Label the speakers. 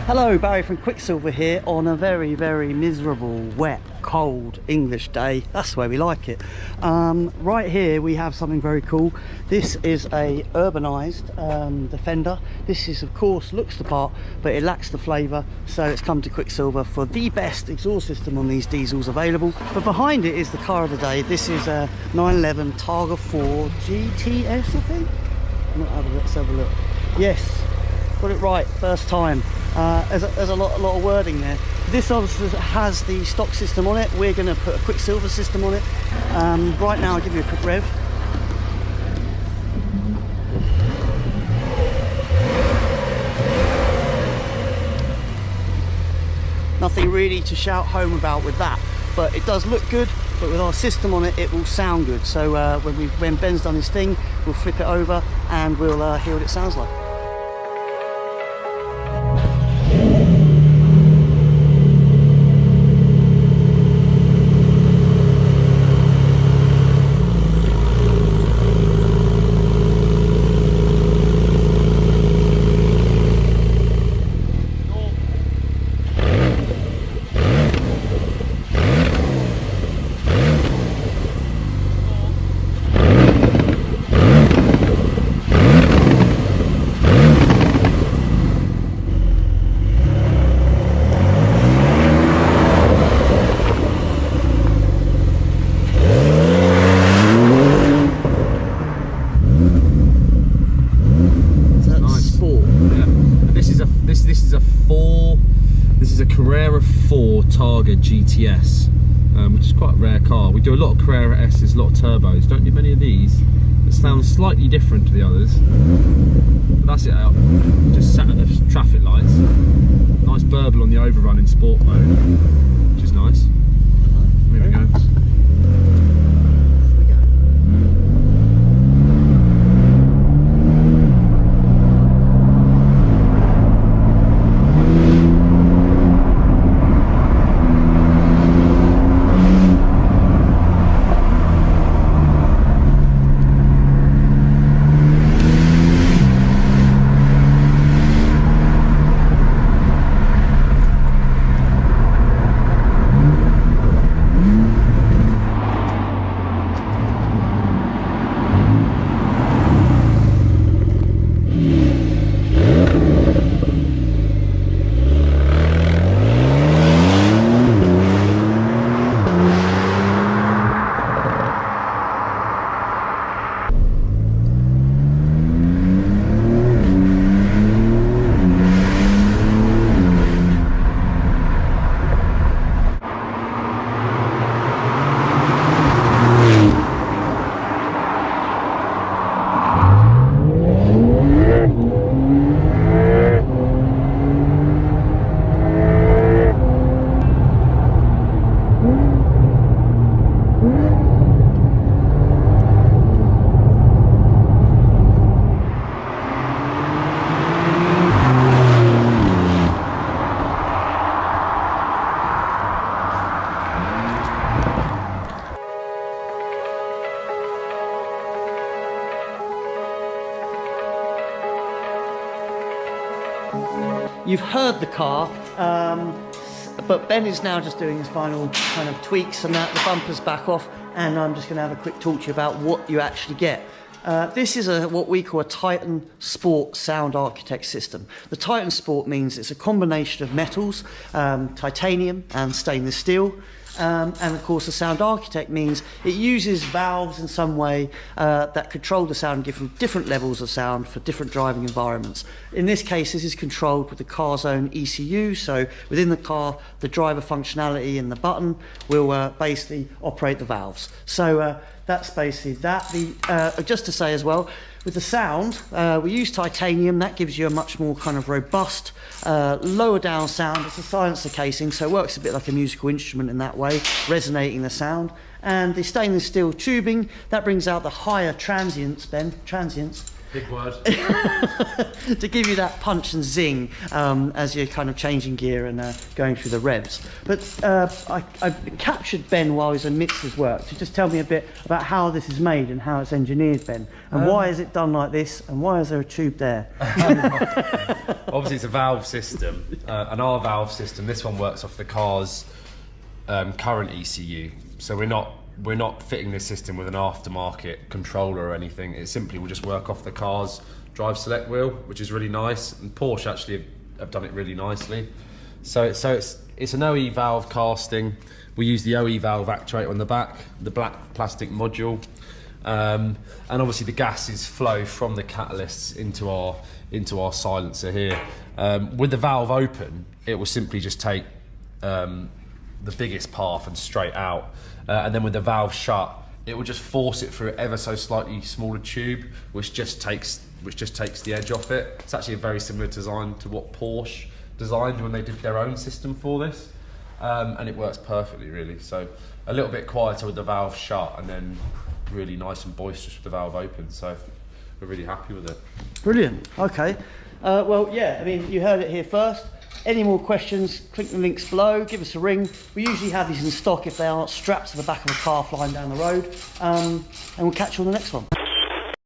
Speaker 1: Hello, Barry from Quicksilver here on a very, very miserable, wet, cold English day. That's the way we like it. Right here we have something very cool. This is a urbanized Defender. This is, of course, looks the part, but it lacks the flavor, so it's come to Quicksilver for the best exhaust system on these diesels available. But behind it is the car of the day. This is a 911 Targa 4 GTS, I think. Let's have a look. Yes, got it right first time. There's a lot of wording there. This obviously has the stock system on it. We're going to put a Quicksilver system on it. Right now I'll give you a quick rev. Nothing really to shout home about with that, but it does look good. But with our system on it, it will sound good. So when Ben's done his thing, we'll flip it over and we'll hear what it sounds like.
Speaker 2: This is a Carrera 4 Targa GTS, which is quite a rare car. We do a lot of Carrera S's, a lot of turbos. Don't do many of these. It sounds slightly different to the others. But that's it out. Just sat at the traffic lights. Nice burble on the overrun in sport mode, which is nice. Here we go. You've heard the car, but Ben is now just doing his final kind of tweaks and that. The bumper's back off, and I'm just going to have a quick talk to you about what you actually get. This is what we call a Titan Sport Sound Architect system. The Titan Sport means it's a combination of metals, titanium and stainless steel. And of course the Sound Architect means it uses valves in some way that control the sound, give different levels of sound for different driving environments. In this case, this is controlled with the car's own ECU, so within the car the driver functionality and the button will basically operate the valves. So that's basically that. Just to say as well, with the sound, we use titanium. That gives you a much more kind of robust, lower down sound. It's a silencer casing, so it works a bit like a musical instrument in that way, resonating the sound. And the stainless steel tubing, that brings out the higher transients, Ben, transients.
Speaker 3: Big word.
Speaker 2: To give you that punch and zing as you're kind of changing gear and going through the revs. But I captured Ben while he was amidst his work to just tell me a bit about how this is made and how it's engineered, Ben, and why is it done like this, and why is there a tube there?
Speaker 3: Obviously, it's a valve system, and our valve system, this one works off the car's current ECU. So we're not fitting this system with an aftermarket controller or anything. It simply will just work off the car's drive select wheel, which is really nice. And Porsche actually have done it really nicely. So it's an OE valve casting. We use the OE valve actuator on the back, the black plastic module, and obviously the gases flow from the catalysts into our silencer here. With the valve open, it will simply just take the biggest path and straight out, and then with the valve shut, it will just force it through ever so slightly smaller tube, which just takes the edge off it. It's actually a very similar design to what Porsche designed when they did their own system for this, and it works perfectly, really. So a little bit quieter with the valve shut, and then really nice and boisterous with the valve open. So we're really happy with it.
Speaker 2: Brilliant. Okay. Well, yeah. I mean, you heard it here first. Any more questions, click the links below, give us a ring. We usually have these in stock if they aren't strapped to the back of a car flying down the road. And we'll catch you on the next one.